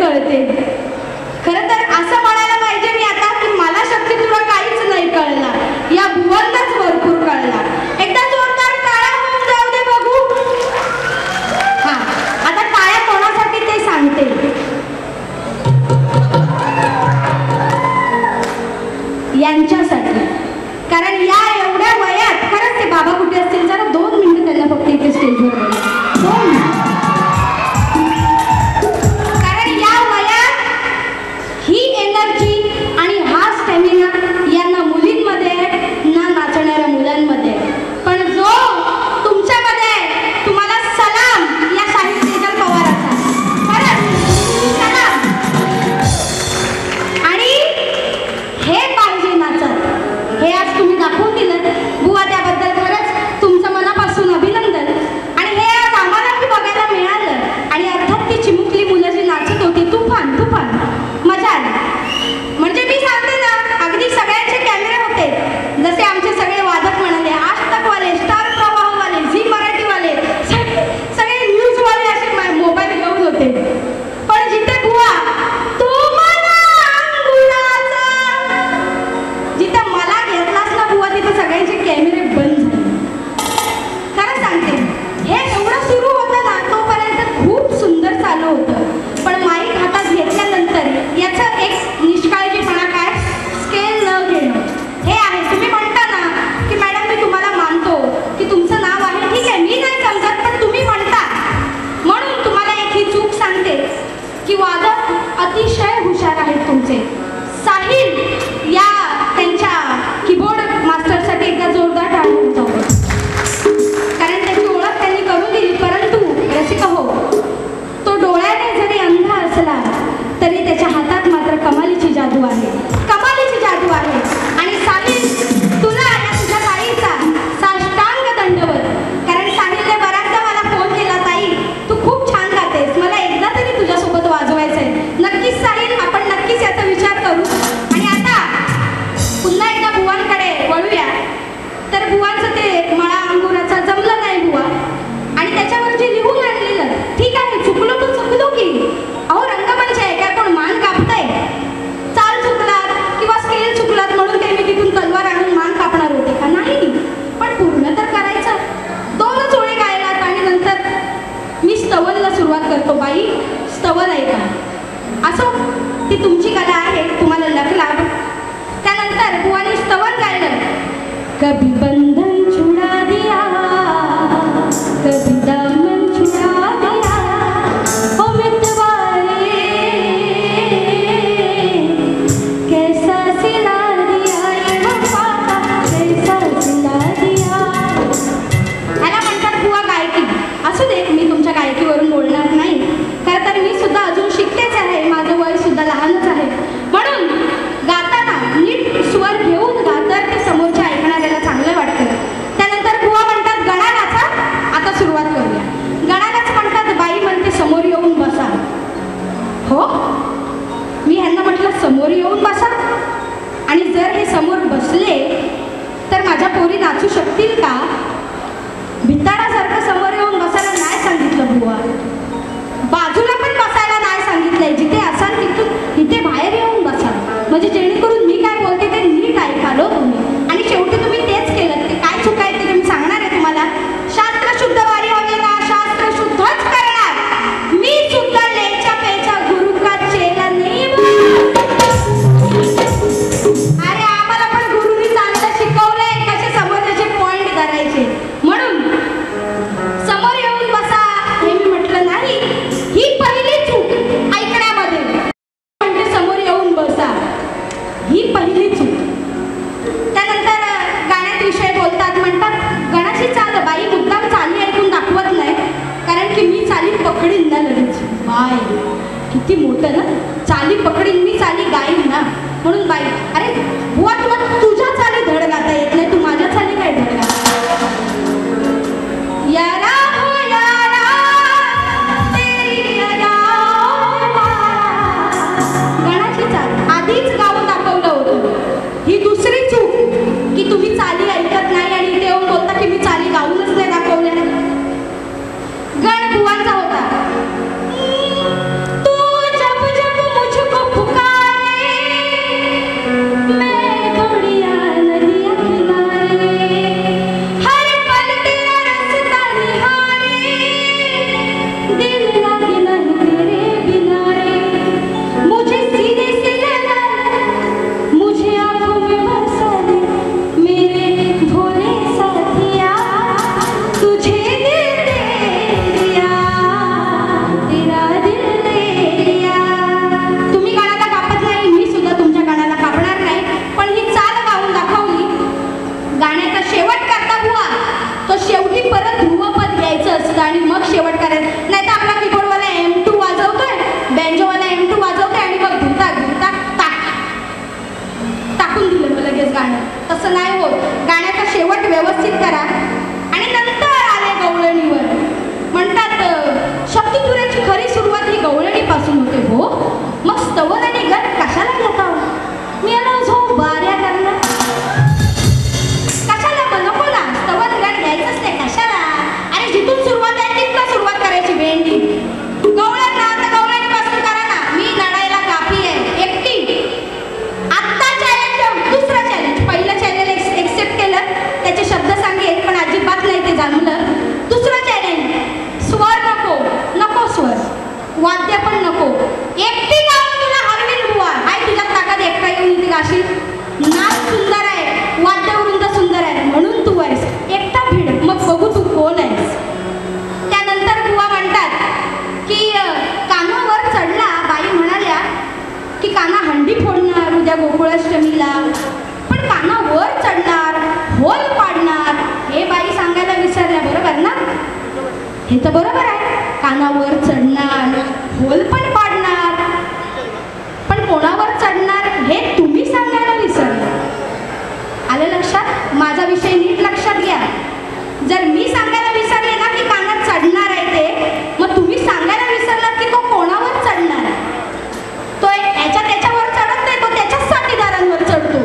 कळते. खरं तर असं म्हणायला पाहिजे मी आता की मला शक्ती तुला काहीच नाही कळला, या बुवांनाच भरपूर कळला. एकदा जोरदार टाळ्या होऊन जाऊ दे बघू. हा, आता टाळ्या कोणासाठी ते सांगते. यांच्यासाठी. कारण या एवढ्या वयात खरंच ते बाबा कुठे असतील जरा 2 मिनिटं त्यांना फक्त इथे स्टेजवर बोला. कारण या वयात ही एनर्जी आणि हा स्टॅमिना यांना मुलींमध्ये ना नाचणाऱ्या मुलांमध्ये. पण जो तुमच्यामध्ये तुम्हाला सलाम या शाहीर तेजल पवाराचा, खरंच सलाम. आणि हे पाहिजे नाचत, हे आज तुम्ही दाखवून दिलं बुवा, त्याबद्दल खरंच तुमचं मनापासून अभिनंदन. आणि हे आज आम्हालाही बघायला मिळालं. आणि अर्थात ती चिमुकली मुलं जी नाचत होती, तुफान तुफान मजा आली. म्हणजे मी सांगते ना, अगदी सगळ्यांचे कॅमेरे होते. जसे आमचे सगळे वादक म्हणाले, आज तकवाले, स्टार प्रवाहवाले, झी मराठीवाले, सगळे न्यूजवाले असे मोबाईल घेऊन होते. पण जिथे बुवा तू मला अंगुराचा, जिथे मला घेतलास ना बुवा, तिथे सगळ्यांचे कॅमेरे बंद झाले. खरं सांगते, हे एवढं सुरू होतं ना तोपर्यंत खूप सुंदर चालू होतं. पण माईक हातात घेतल्यानंतर याचं एक निष्काळजीपणा काय, स्केल न घेणं हे आहे. तुम्ही म्हणता ना की मॅडम मी तुम्हाला मानतो की तुमचं नाव आहे, ठीक आहे, मी नाही समजत, पण तुम्ही म्हणता म्हणून तुम्हाला एक ही चूक सांगते की वादक अतिशय हुशार आहेत तुमचे. साहिल या त्यांच्या कीबोर्ड मास्टरसाठी एकदा जोरदार टाळ्या होऊन जाऊ. कारण त्याची ओळख त्यांनी करून दिली. परंतु रसिका हो, तो डोळ्याने जरी अंधा असला तरी त्याच्या हातात मात्र कमालीची जादू आहे, कमालीची जादू आहे. आणि साहिल, तुला या तुझ्या ताईचा साष्टांग दंडवत. कारण साहिलने बऱ्याचदा मला फोन केला, ताई तू खूप छान गातेस, मला एकदा तरी तुझ्यासोबत वाजवायचं आहे. नक्कीच साहिल, आपण नक्कीच याचा विचार करू. आणि आता पुन्हा एकदा बुवांकडे वळूया. तर बुवांचं ते मळा अंगुराचा जमलं नाही बुवा. आणि त्याच्यावर जे लिहून आणलेलं, ठीक आहे, चुकलो तर चुकलो की, अहो रंगमंच आहे काय, पण मान कापताय, चाल चुकलात किंवा स्केल चुकलात म्हणून ते मी तिथून तलवार आणून मान कापणार होते का, नाही. पण पूर्ण तर करायचं. 2च ओळी गायलात आणि नंतर मी स्तवनला सुरुवात करतो. बाई स्तवन आहे का, असो ती तुमची कला आहे, तुम्हाला लक लाभ. त्यानंतर बुवानी स्तवन गायलं. कभी बंधन छुड़ा दिया, कभी दामन छुड़ा दिया, ओ मितवारे कैसा सिला दिया, ये वफा का कैसा सिला दिया. ह्याला म्हणतात बुवा गायकी. असू दे, मी तुमच्या गायकीवरून बोलणार नाही. खरं तर मी सुद्धा अजून शिकतेच आहे, माझं वय सुद्धा लहानच आहे. म्हणून गाताना नीट स्वर घेऊन गा, तर ते समोरच्या ऐकणाऱ्याला चांगलं वाटतं. त्यानंतर बुवा म्हणतात गणानाचा. आता सुरुवात करूया. गणानाच म्हणतात, बाई म्हणते समोर येऊन बसा. हो, मी ह्यांना म्हटलं समोर येऊन बसा. आणि जर हे समोर बसले तर माझ्या पोरी नाचू शकतील का? भिताडासारखं समोर येऊन बसायला नाही सांगितलं बुवा, बाजूला पण बसायला नाही सांगितलंय. जिथे असाल तिथून इथे बाहेर येऊन बसा, म्हणजे जेणेकरून मी काय बोलते ते नीट ऐकालो तुम्ही. आणि शेवटी तुम्ही तेच केलं. ते काय चुकायचं ते मी सांगणार आहे तुम्हाला. शास्त्र शुद्ध वारी हवी ना, शास्त्र शुद्धच करणार. मी सुद्धा लेच्या पेच्या गुरु का चेला नाही. अरे आम्हाला पण गुरुनी चांगलं शिकवलंय कसे समोरचे पॉइंट करायचे. म्हणून समोर येऊन बसा हे मी म्हटलं नाही. ही पहिली चूक ऐकण्यामध्ये, म्हणजे समोर येऊन बसा ही पहिली चूक. त्यानंतर गाण्यात विषय बोलतात, म्हणतात गणाची चाल, बाई मुद्दाम चाली ऐकून दाखवत नाही, कारण की मी चाली पकडीन ना लगेच. बाय किती मोठं ना, चाली पकडीन मी, चाली गाईन ना, म्हणून बाई. अरे बुवा तुला तुझ्या चाली धड गाता येत नाही, तू माझ्या चाली काय धड गाता. यारा हो यारा तेरी अदा गणाची चाल आधीच गाऊन दाखवलं होतं. ही दुसरी चूक की तुम्ही चाली ऐकत नाही आणि इथे येऊन बोलता की मी चाली गाऊनच नाही दाखवल्या. गण बुवांचा होता. तू जब गाणं. तसं नाही होत. गाण्याचा शेवट व्यवस्थित करा. आणि नंतर आले गवळणीवर. म्हणतात शक्ती तुऱ्याची खरी सुरुवात ही गवळणीपासून होते. हो, मग स्तवन आणि गट कशाला घेता? मी आलो झो बाऱ्या करणं कशाला? नको ना, स्तवन गट घ्यायचंच नाही कशाला. अरे जिथून सुरुवात आहे तिथनं सुरुवात करायची. भेंडी गवळण ना, तर गवळणीपासून करा ना. मी लढायला काफी आहे एकटी. आत्ता चॅलेंज, दुसरं चॅलेंज. पहिलं चॅलेंज एक्सेप्ट केलं, त्याचे शब्द सांगेल पण अजिबात नाही ते जमलं. दुसरं चॅलेंज, स्वर नको स्वर, वाद्य पण नको. एकटी गाऊन तुला हरवील बुवा. हाय तुझ्या ताकद एकटा येऊन इथे गाशील. नाच सुंदर आहे, वाद्यवृंद सुंदर आहे, म्हणून तू आहेस. एकटा भिड, मग बघू तू कोण आहेस. त्यानंतर बुवा म्हणतात की कानावर चढला. बाई म्हणाल्या की काना हंडी फोडणार उद्या गोकुळाष्टमीला, पण कानावर चढणार, होल पाडणार हे बाई सांगायला विसरल्या. बरोबर ना? हे तर बरोबर आहे. कानावर चढणार, होल पण पाडणार, पण कोणावर चढणार हे तुम्ही सांगायला विसरले. आलं लक्षात? माझा विषय नीट लक्षात घ्या. जर मी सांगायला विसरले ना की कानात चढणार आहे ते, मग तुम्ही सांगायला विसरलात की तो कोणावर चढणार आहे. तो त्याच्यावर चढत नाही, तो त्याच्याच साथीदारांवर चढतो.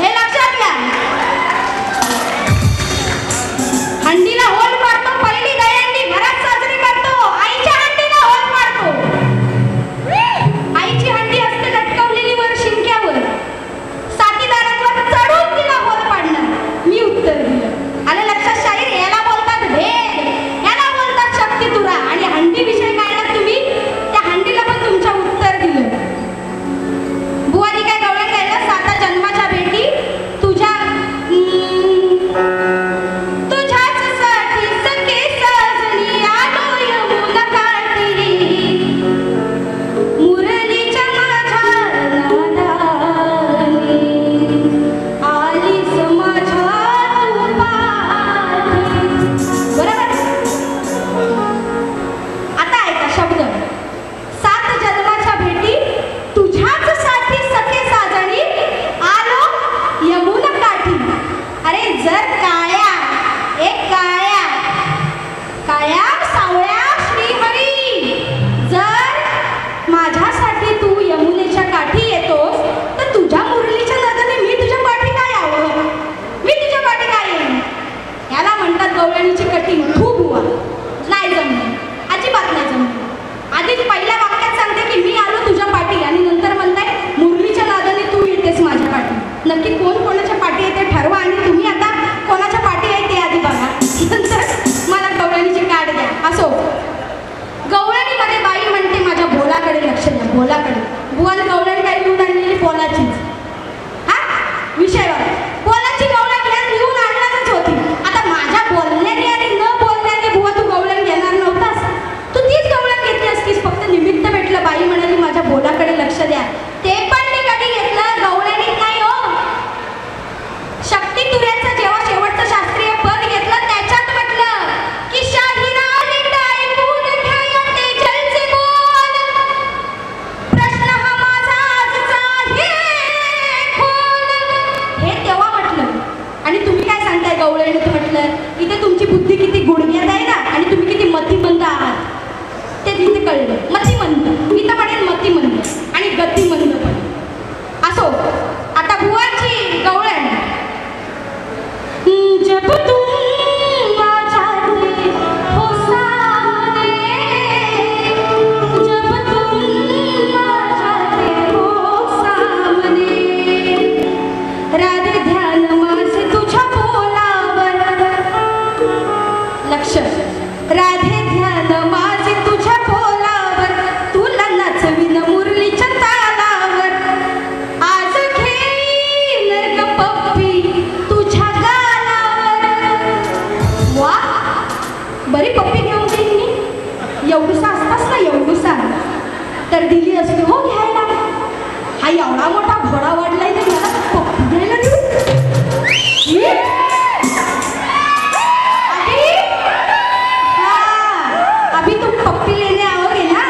हे लक्षात घ्या. हंडीला होल पाडतो, पहिली दहीहंडी घरात साजरी करतो. आईच्या हंडीला होल पाडतो. आईची हंडी असते लटकवलेली वर शिंक्यावर. साथीदारांवर चढून तिला होल पाडणार. मी उत्तर दिलं. आलं लक्षात शाहीर? याला बोलतात भेद, याला बोलतात शक्ती तुरा. आणि हंडी विषय काढला तुम्ही, त्या हंडीला पण तुमच्या उत्तर दिलं. बुवानी काय गवळण गायला? 7 जन्माच्या भेटी तुझ्या गवळणीची कटिंग. खूप बुवा नाही जमली, अजिबात नाही जमली. आधीच पहिल्या वाक्यात सांगते की मी आलो तुझ्या पाठी, आणि नंतर म्हणताय मुरलीच्या नादाने तू येतेस माझ्या पाठी. नक्की कोण कोणाच्या पाठी येते ठरवा, आणि तुम्ही आता कोणाच्या पाठी आहे ते आधी बघा, नंतर मला गवळणीची काढ द्या. असो, गवळणीमध्ये बाई म्हणते माझ्या बोलाकडे लक्ष द्या. बोलाकडे. बुवाला गवळण काय घेऊन आणलेली? बोलाचीच. हा विषयावर बोलाची गवळण घ्या घेऊन आणणारच होती. आता माझ्या बोलण्याने आणि न बोलण्याने बुवा तू गवळण घेणार नव्हतास. तू तीच गवळण घेतली असतीस. फक्त निमित्त भेटलं. बाई म्हणाली माझ्या बोलाकडे लक्ष द्या. ते पण मी कधी घेतलं? गवळणीत नाही हो. शक्ती तुऱ्याचं जेव्हा शेवटचं शास्त्रीय पद घेतलं त्याच्यात म्हटलं की शाहिरा ऐकून ठेवा तेजलचे बोल. प्रश्न हा माझा आजचा आहे खोल. हे तेव्हा म्हटलं. आणि तुम्ही काय सांगताय गवळणीत म्हटलं? इथे तुमची बुद्धी किती गुडघ्यात आहे ना, आणि तुम्ही किती मतिमंद आहात ते तिथे कळलं. मतिमंद, मी तर म्हणेन मतिमंद आणि गतिमंद पण. असो, आता बुवाची गवळण. जब तुम आ जाते हो सामने, जब तुम आ जाते हो सामने, राधे ध्यान माझे तुझ्या बोलावर. लक्ष. राधे ध्यान माझे तुझ्या बोलावर, तुला नाचवीन मुरलीच्या तालावर. आज घेईन ग पप्पी तुझ्या वा, बरी पप्पी घेऊन देईन मी. एवढूसा असतास ना, एवढूसा तर दिली असती हो घ्यायला. हा एवढा मोठा घोडा वाढलाय तर मला पप्पी घ्यायला देऊ? अभी तुम पप्पी लेने आओगे ना,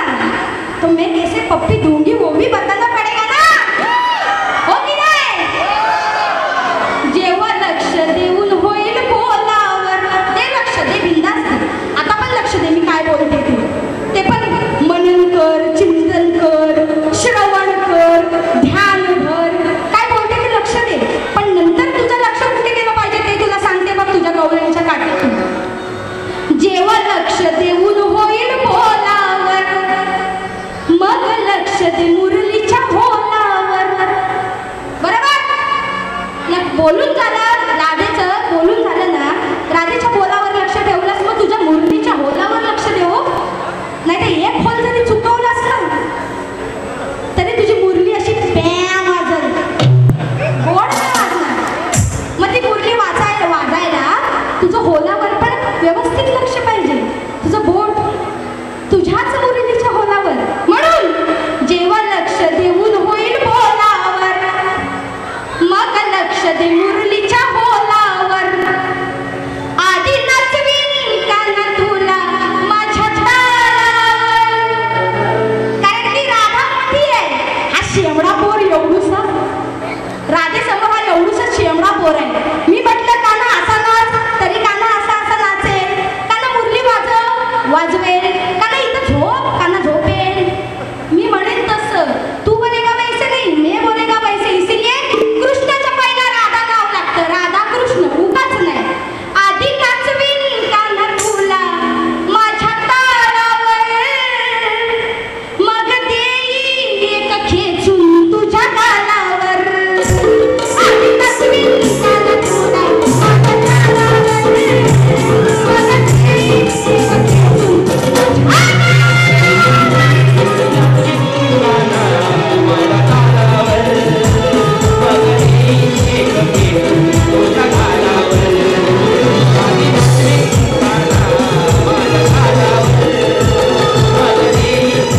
तो मैं कैसे पप्पी दूंगी वो भी बताना पड़ेगा ना. हो की नाही? लक्ष दे मुरलीच्या होलावर. बरोबर ना? बोलून झालं राधेचं, बोलून झालं ना, राधेच्या बोलावर लक्ष ठेवलंस, मग तुझ्या मुरलीच्या होलावर लक्ष ठेव. नाही तर एक होल जरी चुकवलास ना तरी तुझी मुरली अशी पॅम वाजल, गोड वाजणार. मग ती मुरली वाजायला तुझं होलावर पण व्यवस्थित लक्ष पाहिजे, तुझं बोट तुझ्याच मुरलीच्या होलावर. म्हणून जेव्हा लक्ष देऊन होईल बोलावर, मग लक्ष दे मुरलीच्या होलावर. आधी नाचवीन काना तुला माझ्या तालावर. कारण की राधा मोठी आहे, हा शेमडा पोर एवढूसा, राधेसमोर हा एवढूसा शेमडा पोर आहे. मी म्हटलं काना असा नाच, तरी काना असा असा नाचेल, काना मुरली वाजवेल, काना इथं झोप, काना झोपेल. मी म्हणेन तसं तू बोलेगा वैसे नाही, मैं बोलेगा वैसे. इसीलिए कृष्णाच्या पहिला राधा नाव लागतं, राधा कृष्ण, उगाच नाही. आधी नाचवीन काना तुला माझ्या तालावर, मग देईन एक खेचून तुझ्या गालावर. आधी नाचवीन काना तुला माझ्या तालावर, मग देईन एक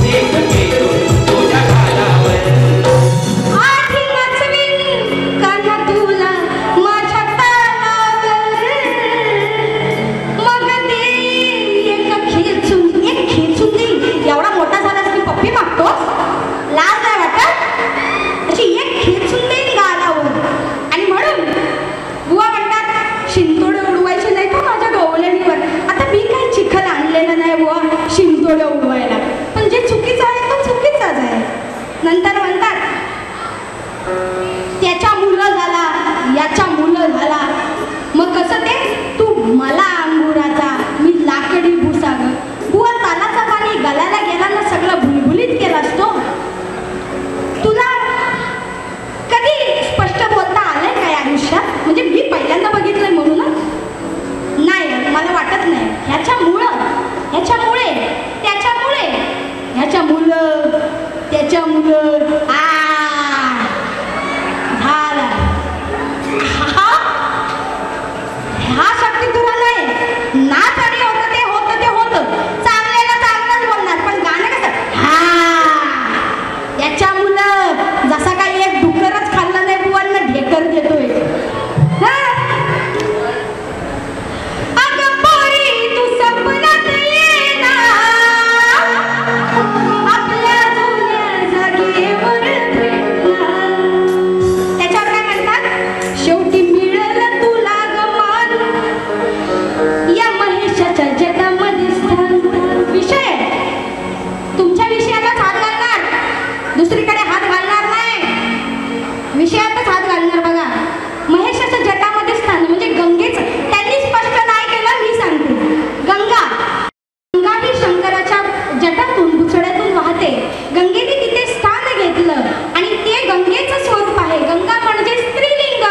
खेचून तुझ्या आधी नाचवीन काना तुला माझ्या तालावर, मग देईन एक खेचून देईन. एवढा मोठा झालास की पप्पी मागतोस, लाज नाही वाटत? अशी एक खेचून देईन गालावर. आणि म्हणून बुवा म्हणतात शिंतोडे उडवायचे नाही का माझ्या गवळणीवर. आता मी काही चिखल आणलेलं नाही बुवा शिंतोडे उडवायला, पण जे चुकीचं आहे तो चुकीचाच आहे. नंतर म्हणतात त्याच्या मुलं झाला, याच्या मुलं झाला, मग कसं ते तू मला अंगुराचा, मी लाकडी भुसाग. बुवा तालाचा पाणी गलाला गेला ना, सगळं भुलभुलीत केला असतो. तुला कधी स्पष्ट बोलता आलंय काय आयुष्यात? म्हणजे मी पहिल्यांदा बघितलंय म्हणून नाही, मला वाटत नाही. ह्याच्यामुळे त्याच्यामुळं झाला. हा शक्ती तुला नाही. नाच आणि होतं ते होतं, चांगल्याला चांगलंच बोलणार, पण गाणं कसं याच्यामुळं. जसा काही एक डुकरच खाल्ला नाही बुवांना ढेकर देतोय. अगं पोरी तू सपनात ये ना, आपल्या जुन्या जागेवर भेटला. त्याच्यावर काय म्हणतात, शेवटी मिळेल तुला गमान या महेशाच्या जगामध्ये स्थान. विषय तुमच्या विषयालाच हात घालणार, दुसरीकडे हात घालणार नाही, विषयातच हात घालणार. बघा, महेशाच्या जटामध्ये स्थान म्हणजे गंगेच. त्यांनी स्पष्ट नाही केलं, मी सांगते. गंगा ही शंकराच्या जटातून बुचड्यातून वाहते. गंगेने तिथे स्थान घेतलं आणि ते गंगेचं स्वरूप आहे. गंगा म्हणजे स्त्रीलिंग,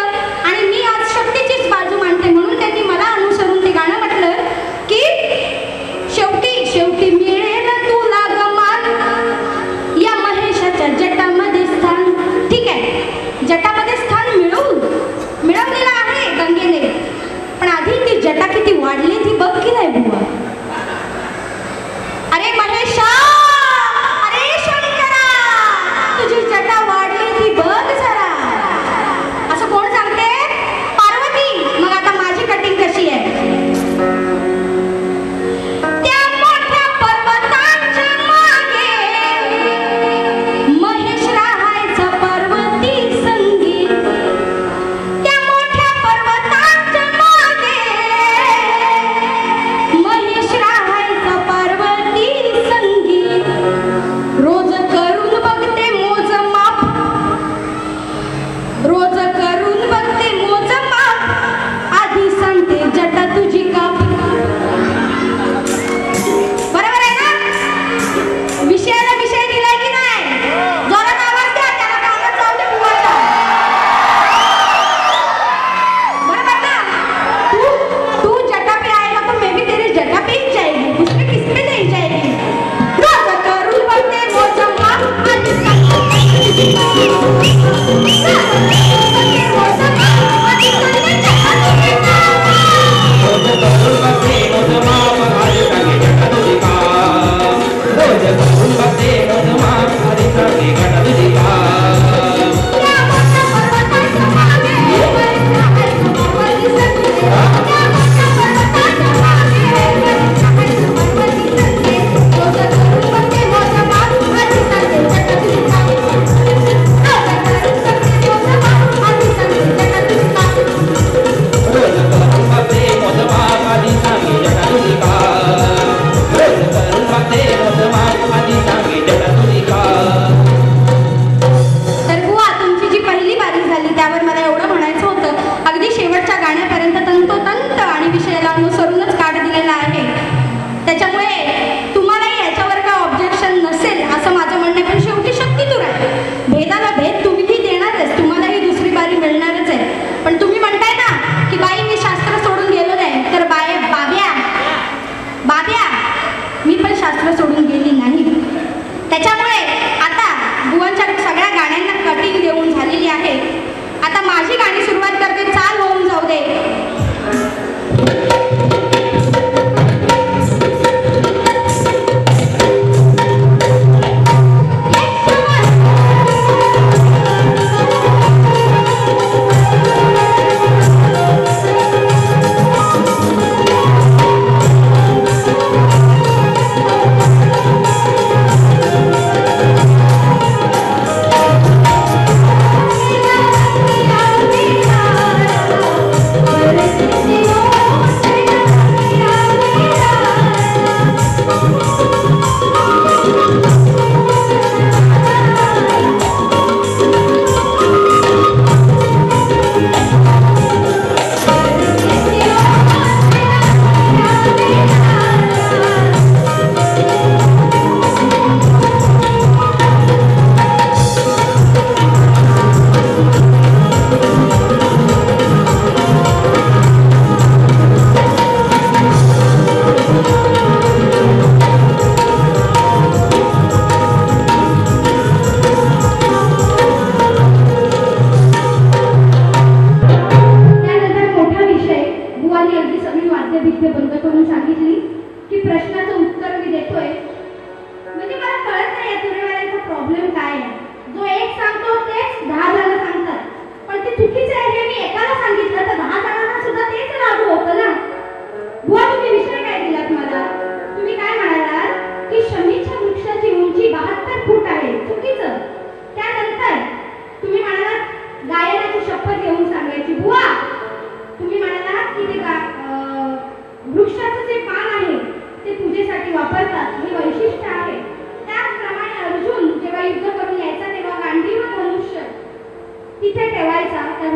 आणि मी आज शक्तीचीच बाजू मांडते, म्हणून त्यांनी मला अनुसरून ते गाणं म्हटलं की शेवटी मिळेल तुला गमान या महेशाच्या जटामध्ये स्थान. ठीक आहे, जटामध्ये स्थान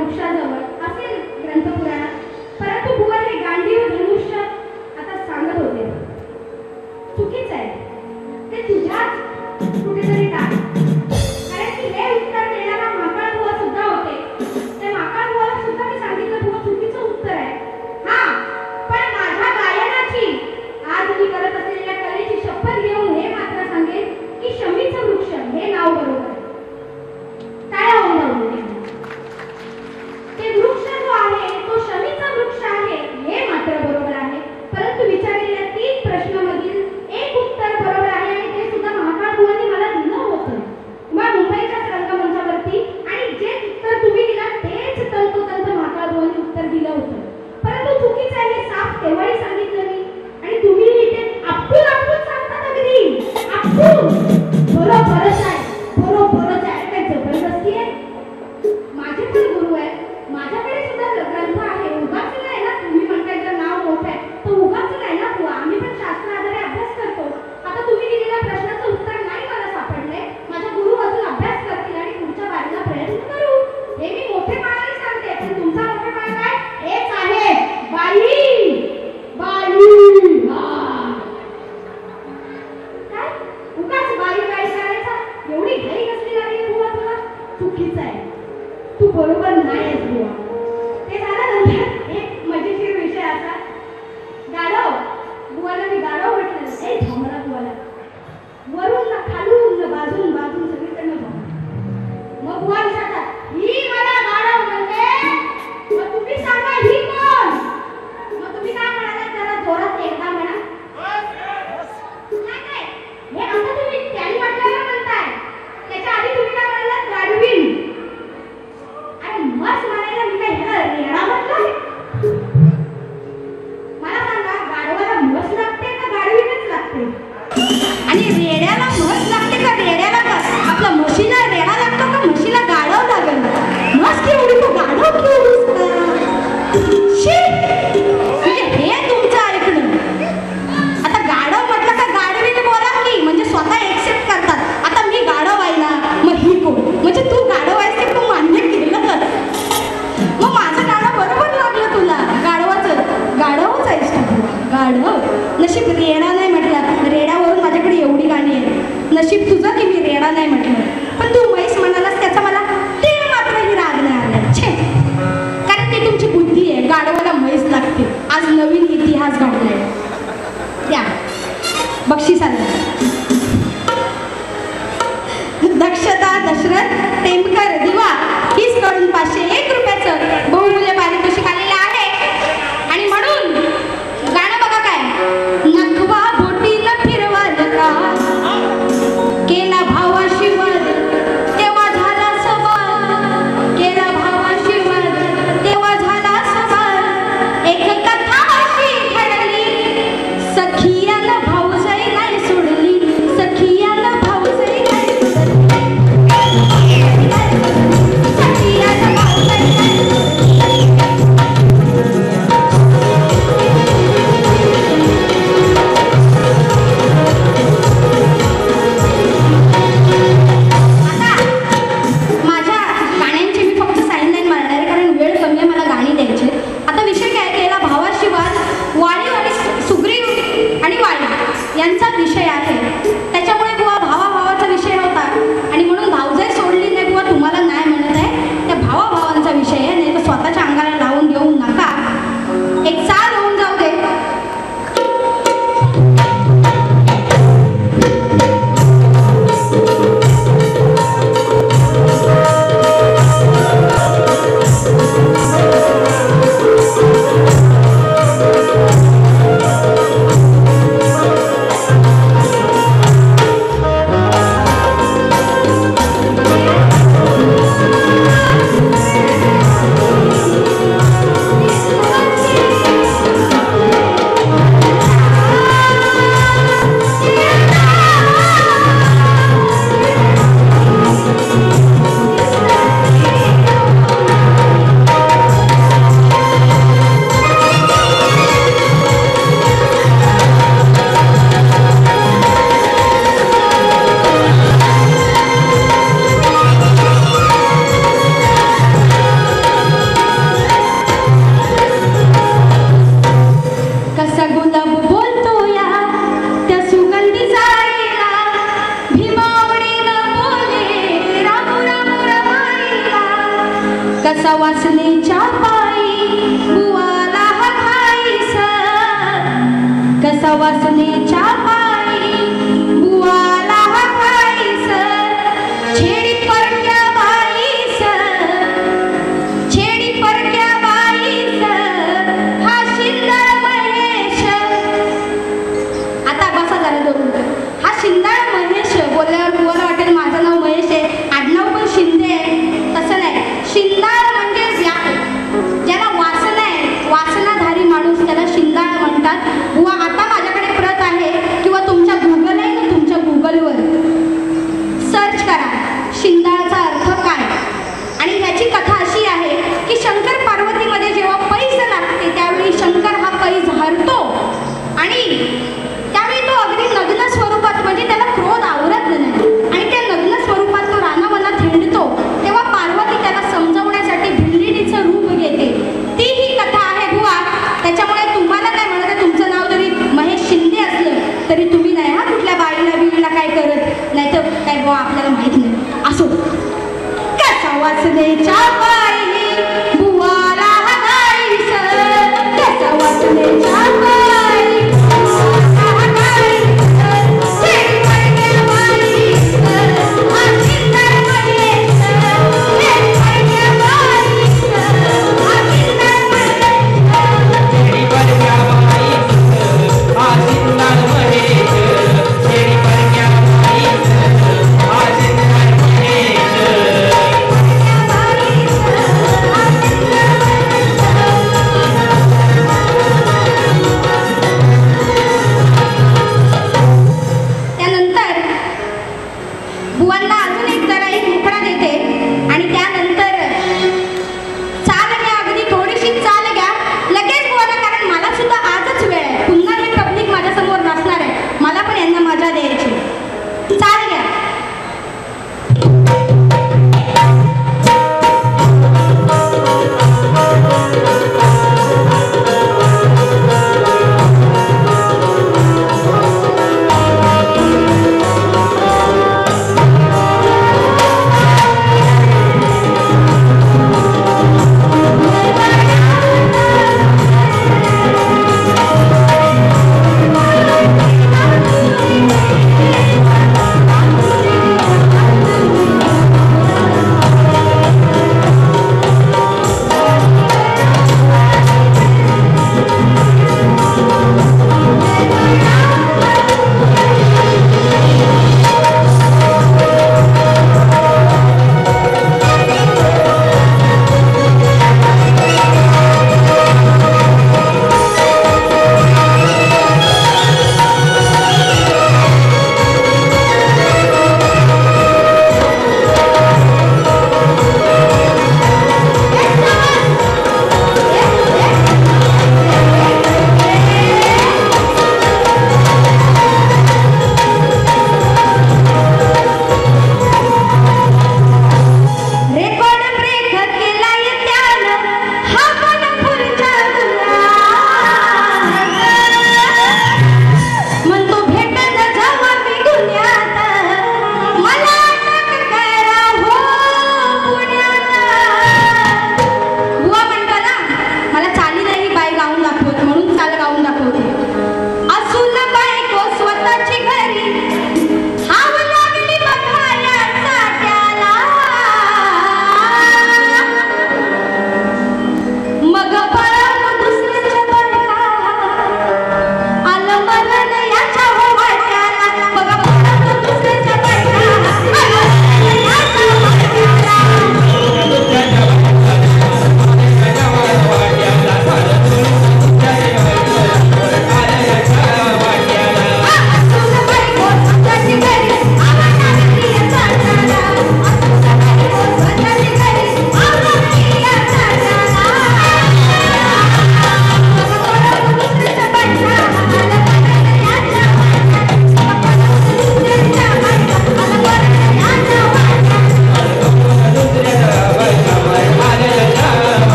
वृक्षाजवळ असेल ग्रंथपुराणात, परंतु बुवा हे गांडीव धनुष्य आता सांगत होते चुकीच आहे, ते तुझ्याच कुठेतरी टाक. कारण की हे उत्तर देणारा माकळ बुवा सुद्धा होते. ते माकळ बुवाला सुद्धा मी सांगितलं बुवा चुकीचं उत्तर आहे. हा, पण माझ्या गायनाची आज मी करत असलेल्या कलेची शपथ घेऊन हे मात्र सांगेन की शमीचं वृक्ष हे नाव बरोबर आहे. काय ते वृक्ष जो आहे तो शमीचा वृक्ष आहे हे मात्र बरोबर आहे. परंतु विचारलेल्या 3 प्रश्नामधील एक उत्तर बरोबर आहे आणि ते सुद्धा महाकाळ बुवांनी मला दिलं होतं मग मुंबईच्या रंगमंचावरती. आणि जे उत्तर तुम्ही दिलं तेच तंतोतंत महाकाळ बुवांनी उत्तर दिलं होतं. परंतु चुकीचं आहे हे साफ तेव्हाही सांगितलं मी. आणि तुम्ही इथे आपटून आपटून सांगतात अगदी आपटून. बरोबरच आहे, बरोबरच आहे. काय जबरदस्ती आहे. माझे पण गुरु आहेत, माझ्याकडे सुद्धा ग्रंथ आहे. उगाच नाही ना तुम्ही म्हणताय जर नाव मोठं आहे तर उगाच नाही ना बुवा. आम्ही पण शास्त्र आधारे अभ्यास करतो. आता तुम्ही दिलेल्या प्रश्नाचं उत्तर नाही मला सापडलंय. माझ्या गुरु अजून अभ्यास करतील आणि पुढच्या बारीला प्रयत्न करू. हे मी मोठेपणाने सांगते. पण तुमचा मोठेपणा काय हेच आहे. बाई बाई काय उगाच बाई बाई करायचा एवढी घाई कसली लागली बुवा तुला. चुकीचं आहे, तू बरोबर नाहीस बुवा. ते झाल्यानंतर एक मजेशीर विषय असा गाढव बुवाला मी गाढव म्हटलं. ए झोमला बुवाला वरून ना खालून ना बाजून बाजून सगळीकडनं झोमला. मग बुवा विचारतात ही मला गाढव म्हणते, मग तुम्ही सांगा ही कोण. मग तुम्ही काय म्हणाला जरा जोरात एकदा म्हणा. काय हे आता तुम्ही त्यांनी म्हटल्याला म्हणताय. त्याच्या आधी तुम्ही काय म्हणालात गाढवीन. आणि मस्त म्हणायला मी काय ह्याला रेडा म्हटलं. मला सांगा गाढवाला मस्त लागते का गाढवीनच लागते. आणि रेड्याला मस्त लागते का रेड्याला का आपला म्हशीला रेडा लागतो का म्हशीला गाढव लागेल. मस्त एवढी तू गाढव केलीस का. म्हणजे हे तुमचं ऐकणं. आता गाढव म्हटलं का गाढवीने बोला की म्हणजे स्वतः एक्सेप्ट करतात. आता मी गाढव आहे ना मग ही कोण म्हणजे तू गाढव आहेस ते तू मान्य केलं. मग माझं गाढव बरोबर लागलं तुला. गाढवाचं गाढवच आहेस तू गाढव. नशीब रेडा नाही म्हटलं. रेड्यावरून माझ्याकडे एवढी गाणी आहे. नशीब तुझं की मी रेडा नाही म्हटलं. पण तू म्हैस म्हणालास त्याचा मला ते मात्रही राग नाही आला. छे, कारण ती तुमची बुद्धी आहे. गाढवाला म्हैस लागते. आज नवीन इतिहास घडलाय. त्या बक्षीस आलं. दक्षता दशरथ टेमकर दिवा हीच कडून 501 रुपयाचं बहुमूल्य पारितोषिक आलेलं आहे. आणि म्हणून गाणं बघा काय. नखवा बोटीनं फिरवाल का केला भावाशी वध तेव्हा झाला सवाल. केला भावाशी वध तेव्हा झाला सवाल. एक कथा अशी घडली सखियानं भाऊजाई नाही सोडली. सखियानं भाऊजाई नाही सोडली. सखियानं भाऊजाई कसा वासनेच्या पायी बुवाला हा घाईस, कसा वासनेच्या पायी बुवाला हा घाईस, छेडी परक्या बाईस, छेडी परक्या बाईस हा शिंदळ महेश. आता बसा जरा दोन. हा शिंदळ महेश बोलल्यावर बुवाला वाटेल माझं नाव महेश आहे, आडनाव पण शिंदे आहे. तसं नाही, शिंदाळ म्हणजे ज्याला वासना आहे, वासनाधारी माणूस त्याला शिंदाळ म्हणतात. बुवा आता माझ्याकडे प्रत आहे किंवा तुमच्या गुगल आहे ना, तुमच्या गुगलवर सर्च करा शिंदाळचा अर्थ काय. आणि ह्याची कथा अशी आहे की शंकर पार्वतीमध्ये जेव्हा पैज लागते त्यावेळी शंकर हा पैज हरतो आणि त्यावेळी तो अगदी नग्न स्वरूपात, म्हणजे त्याला क्रोध आवरत नाही आणि त्या नग्न स्वरूपात तो रानावनात हिंडतो. तेव्हा पार्वती त्याला समजवण्यासाठी भिल्लिणीचं रूप घेते. ती ही कथा आहे बुवा. त्याच्यामुळे तुम्हाला काय म्हणत, तुमचं नाव जरी महेश शिंदे असलं तरी तुम्ही नाही हा कुठल्या बाईला बिईला काय करत नाही, तर काय बुवा आपल्याला माहित नाही. असो, कसा वासनेच्या पायी बुवाला हा घाईस, कसा वासनेच्या पायी बुवाला हा घाईस, छेडी परक्या बाईस हा शिंदळ महेश, छेडी परक्या बाईस हा शिंदळ महेश, छेडी परक्या बाईस हा शिंदळ महेश, छेडी परक्या बाईस हा शिंदळ महेश.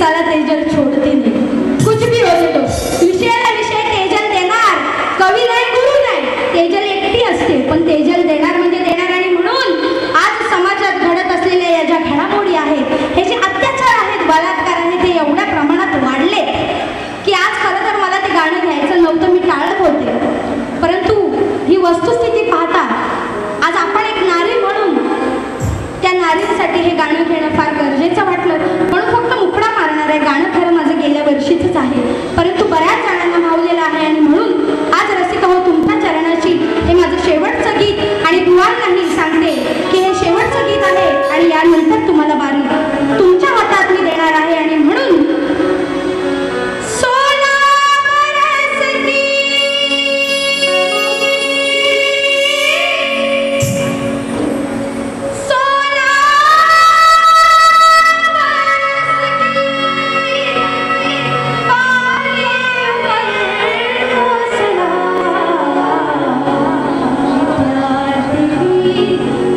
साला तेजल छोड़ती नहीं, कुछ भी होते तो विषयाला विषय तेजल देणार, कवी नाही गुरु नाही, तेजल एकटी असते पण तेजल देणार म्हणजे देणार. आणि म्हणून आज समाजात घडत असलेल्या या ज्या घडामोडी आहेत, हे जे अत्याचार आहेत, बलात्कार आहेत, हे एवढ्या प्रमाणात वाढले की आज खरं तर मला ते गाणं घ्यायचं नव्हतं, मी टाळत होते. परंतु ही वस्तुस्थिती पाहता आज आपण एक नारी म्हणून त्या नारीसाठी हे गाणं घेणं फार गरजेचं वाटलं. म्हणून फक्त मुकडा मारणार आहे. गाणं खरं माझं गेल्या वर्षीचंच आहे, परंतु बऱ्याच जणांना भावलेलं आहे. आणि म्हणून आज रसिका हो तुमच्या चरणाशी हे माझं शेवटचं गीत आणि बुवांनाही सांगते की हे शेवटचं गीत आहे आणि यानंतर तुम्हाला बारी तुमच्या हातात मी देणार आहे. आणि म्हणून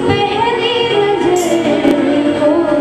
पहली नजर को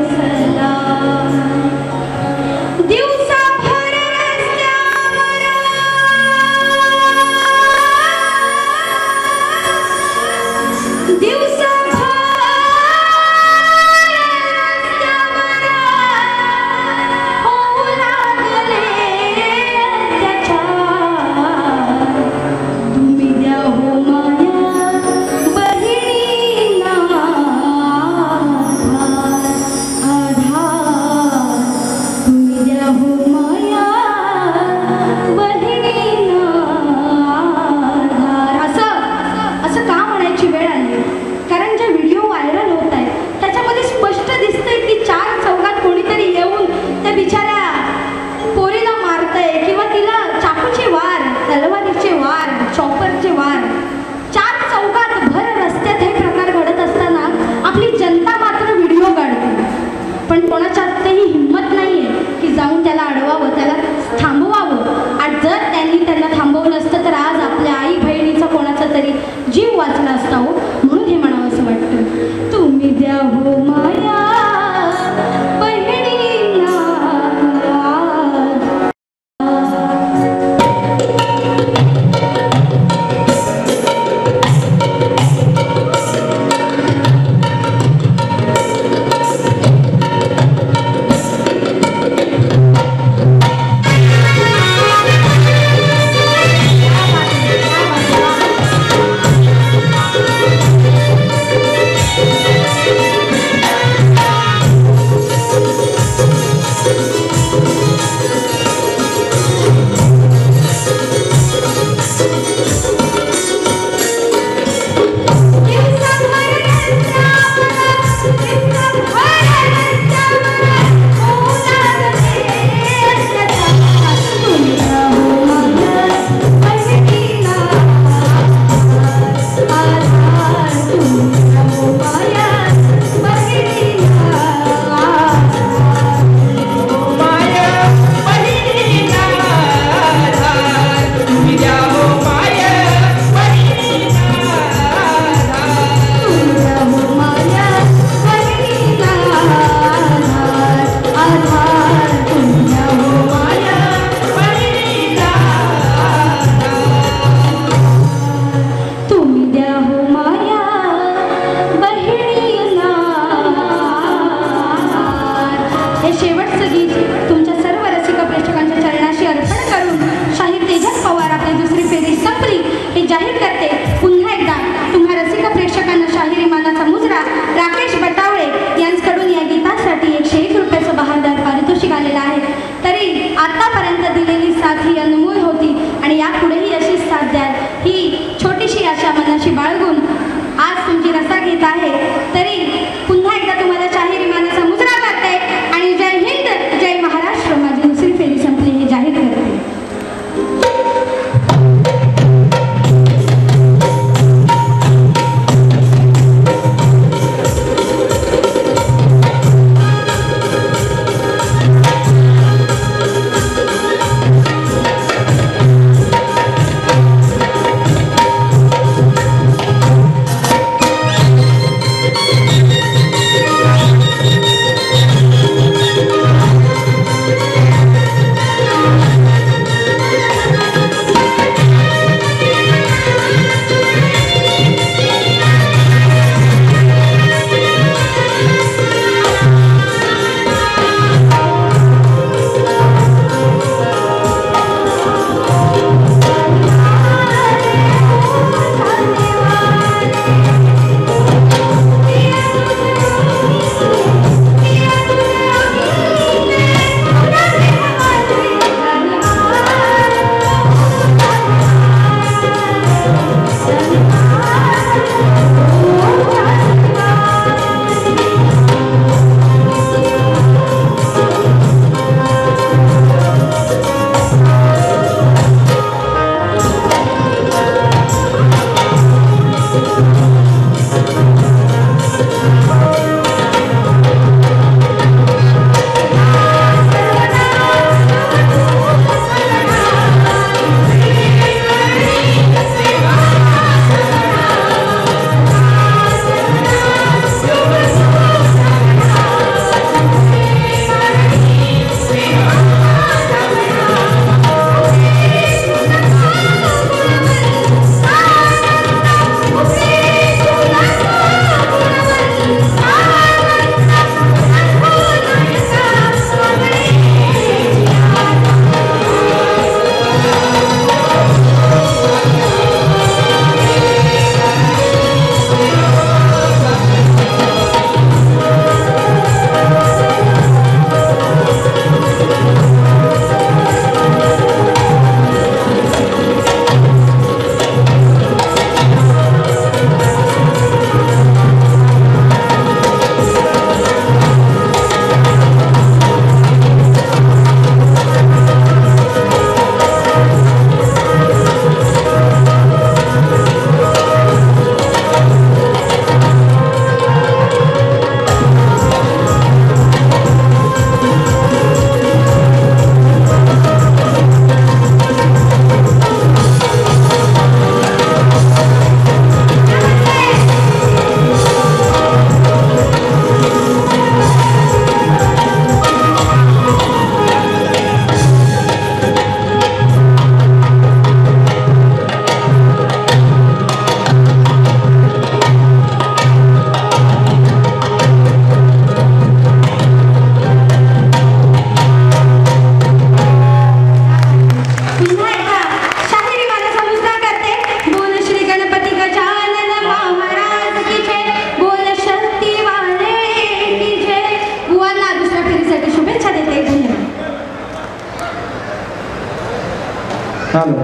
हॅलो.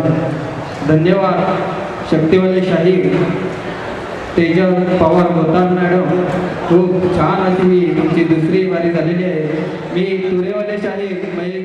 धन्यवाद शक्तिवाले शाही, तेजल पवार गोतार मॅडम. खूप छान अशी तुमची दुसरी वारी झालेली आहे. मी तुरेवाले शाही महेश